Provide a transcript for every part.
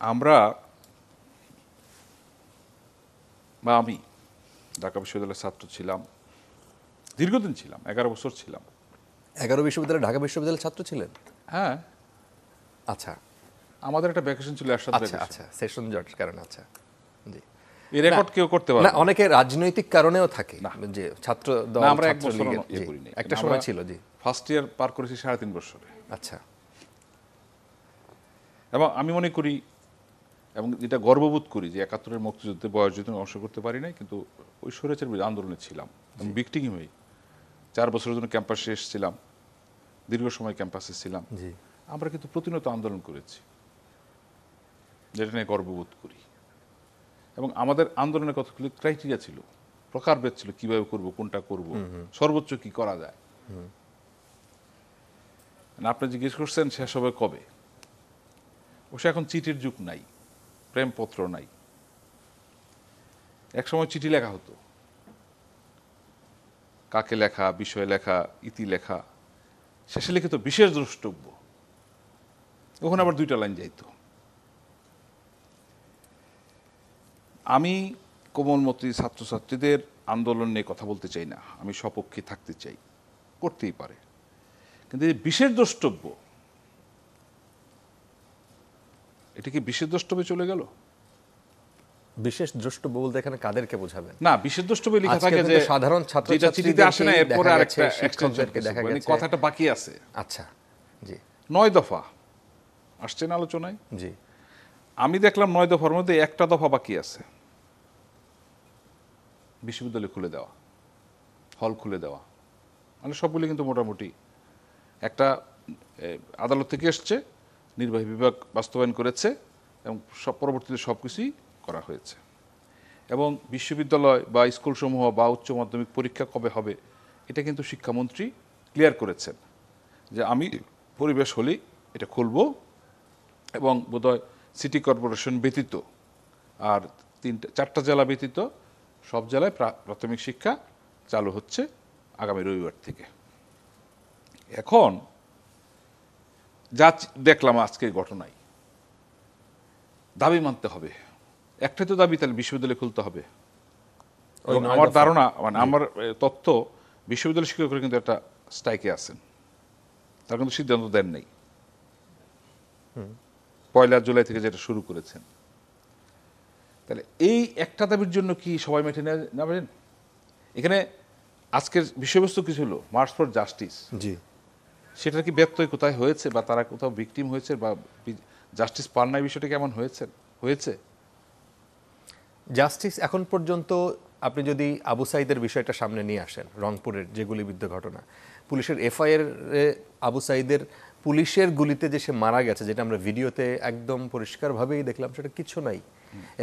আমরা বা আমি ঢাকা বিশ্ববিদ্যালয়ের ছাত্র ছিলাম, দীর্ঘদিন ছিলাম, 11 বছর ছিলাম। 11 বিশ্ববিদ্যালয়ে ঢাকা বিশ্ববিদ্যালয়ের ছাত্র ছিলেন? হ্যাঁ, আচ্ছা আমাদের একটা ভ্যাকেশন ছিল, এরশাদ আচ্ছা ভ্যাকেশন। আচ্ছা, সেশন জটের কারণে। আচ্ছা, জি। এই রেকর্ড কেউ করতে পারে না, না। অনেকে রাজনৈতিক কারণেও থাকে, না। যে ছাত্র দল, না, আমরা এক ছাত্র বছর লীগের, ইয়ে জি, করিনি। একটা সময় ছিল, জি। ফার্স্ট ইয়ার পার করেছি 3.5 বছরে। আচ্ছা, এবং আমি মনে করি এবং যেটা গর্ববোধ করি যে 71-এর মুক্তিযুদ্ধে বয়স যদি অংশ করতে পারি নাই, কিন্তু ওই স্বৈরাচার বিরোধী আন্দোলনে ছিলাম এবং ভিক্টিম হয়ে 4 বছরের জন্য ক্যাম্পাসে এসেছিলাম, দীর্ঘ সময় ক্যাম্পাসে ছিলাম। জি। আমরা কিন্তু প্রতিনিয়ত আন্দোলন করেছি, যেটা নিয়ে গর্ববোধ করি। এবং আমাদের আন্দোলনের কতগুলি ক্রাইটেরিয়া ছিল, প্রকারভেদ ছিল, কিভাবে করব, কোনটা করব, সর্বোচ্চ কি করা যায়। আপনি জিজ্ঞেস করছেন শেষ হবে কবে, অবশ্য এখন চিঠির যুগ নাই, প্রেমপত্র নাই। এক সময় চিঠি লেখা হতো, কাকে লেখা, বিষয় লেখা, ইতি লেখা, শেষে লিখিত বিশেষ দ্রষ্টব্য, ওখানে আবার 2টা লাইন যাইতো। আমি কোমলমতি ছাত্রছাত্রীদের আন্দোলন নিয়ে কথা বলতে চাই না, আমি সপক্ষে থাকতে চাই, করতেই পারে, কিন্তু এই বিশেষ দ্রষ্টব্য, এটা কি বিশেষ দ্রষ্টব্যে চলে গেল? বিশেষ দ্রষ্টব্য বলতে এখানে কাদেরকে বোঝাবেন? না, বিশেষ দ্রষ্টব্যে লেখা থাকে যে সাধারণ যেটা চিঠিতে আসে না, এরপরে আরেকটা শিক্ষকদেরকে দেখা গেছে, কথাটা বাকি আছে। আচ্ছা, জি। 9 দফা আসছেন আলোচনায়, জি। আমি দেখলাম 9 দফার মধ্যে একটা দফা বাকি আছে, বিশ্ববিদ্যালয় খুলে দেওয়া, হল খুলে দেওয়া। মানে সবগুলি কিন্তু মোটামুটি একটা আদালত থেকে এসছে, নির্বাহী বিভাগ বাস্তবায়ন করেছে এবং পরবর্তীতে সব কিছুই করা হয়েছে। এবং বিশ্ববিদ্যালয় বা স্কুলসমূহ বা উচ্চ মাধ্যমিক পরীক্ষা কবে হবে, এটা কিন্তু শিক্ষামন্ত্রী ক্লিয়ার করেছেন যে আমি পরিবেশ হলেই এটা খুলব, এবং বোধহয় সিটি কর্পোরেশন ব্যতীত আর 4টা জেলা ব্যতীত সব জেলায় প্রাথমিক শিক্ষা চালু হচ্ছে আগামী রবিবার থেকে। এখন যা দেখলাম আজকের ঘটনায়, দাবি মানতে হবে, একটাই তো দাবি, তাহলে বিশ্ববিদ্যালয় খুলতে হবে। এবং আমার ধারণা, মানে আমার তথ্য, বিশ্ববিদ্যালয় শিক্ষকরা কিন্তু একটা স্ট্রাইকে আছেন, তারা কিন্তু সিদ্ধান্ত দেন নাই, 1 জুলাই থেকে যেটা শুরু করেছেন। তাহলে এই একটা দাবির জন্য কি সবাই মেটে নেবেন? এখানে আজকের বিষয়বস্তু কি ছিল? March for justice. জি। সেটা কি ব্যত্যয় কোথায় হয়েছে, বা তারা কোথাও ভিকটিম হয়েছে, বা জাস্টিস পান নাই, বিষয়টা কেমন হয়েছে? জাস্টিস এখন পর্যন্ত, আপনি যদি আবু সাইদের বিষয়টা সামনে নিয়ে আসেন, রংপুরের যে গুলিবিদ্ধ ঘটনা, পুলিশের এফআইআর আবু সাইদের পুলিশের গুলিতে যে সে মারা গেছে, যেটা আমরা ভিডিওতে একদম পরিষ্কারভাবেই দেখলাম, সেটা কিছু নাই।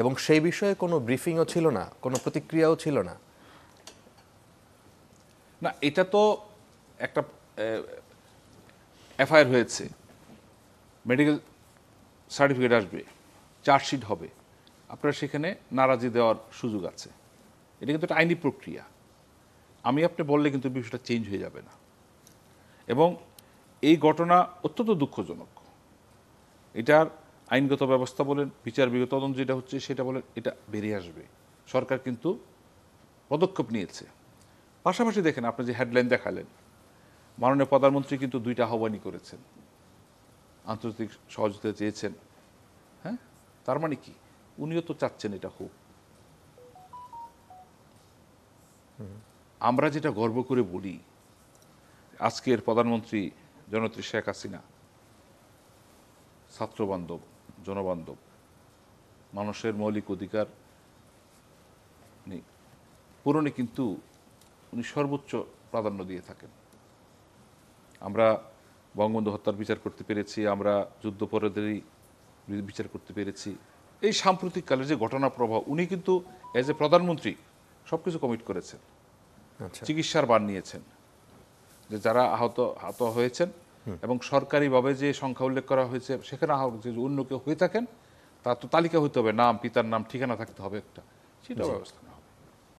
এবং সেই বিষয়ে কোনো ব্রিফিংও ছিল না, কোনো প্রতিক্রিয়াও ছিল না। না, এটা তো একটা এফআইআর হয়েছে, মেডিকেল সার্টিফিকেট আসবে, চার্জশিট হবে, আপনার সেখানে নারাজি দেওয়ার সুযোগ আছে। এটা কিন্তু একটা আইনি প্রক্রিয়া। আমি আপনি বললে কিন্তু বিষয়টা চেঞ্জ হয়ে যাবে না। এবং এই ঘটনা অত্যন্ত দুঃখজনক। এটার আইনগত ব্যবস্থা বলেন, বিচার বিগত তদন্ত যেটা হচ্ছে সেটা বলেন, এটা বেরিয়ে আসবে। সরকার কিন্তু পদক্ষেপ নিয়েছে। পাশাপাশি দেখেন, আপনি যে হেডলাইন দেখালেন, মাননীয় প্রধানমন্ত্রী কিন্তু 2টা আহ্বানই করেছেন, আন্তর্জাতিক সহযোগিতা চেয়েছেন। হ্যাঁ, তার মানে কি, উনিও তো চাচ্ছেন এটা হোক। আমরা যেটা গর্ব করে বলি, আজকের প্রধানমন্ত্রী জননেত্রী শেখ হাসিনা ছাত্রবান্ধব, জনবান্ধব, মানুষের মৌলিক অধিকার পূরণে কিন্তু উনি সর্বোচ্চ প্রাধান্য দিয়ে থাকেন। আমরা বঙ্গবন্ধু হত্যার বিচার করতে পেরেছি, আমরা যুদ্ধপরাধীদেরই বিচার করতে পেরেছি। এই সাম্প্রতিক কালের যে ঘটনা প্রবাহ, উনি কিন্তু এজ এ প্রধানমন্ত্রী সবকিছু কমিট করেছেন, চিকিৎসার বান নিয়েছেন, যে যারা আহত হয়েছেন, এবং সরকারিভাবে যে সংখ্যা উল্লেখ করা হয়েছে সেখানে যে অন্য কেউ হয়ে থাকেন, তার তো তালিকা হতে হবে, নাম, পিতার নাম, ঠিকানা থাকতে হবে একটা, সেটা ব্যবস্থা না।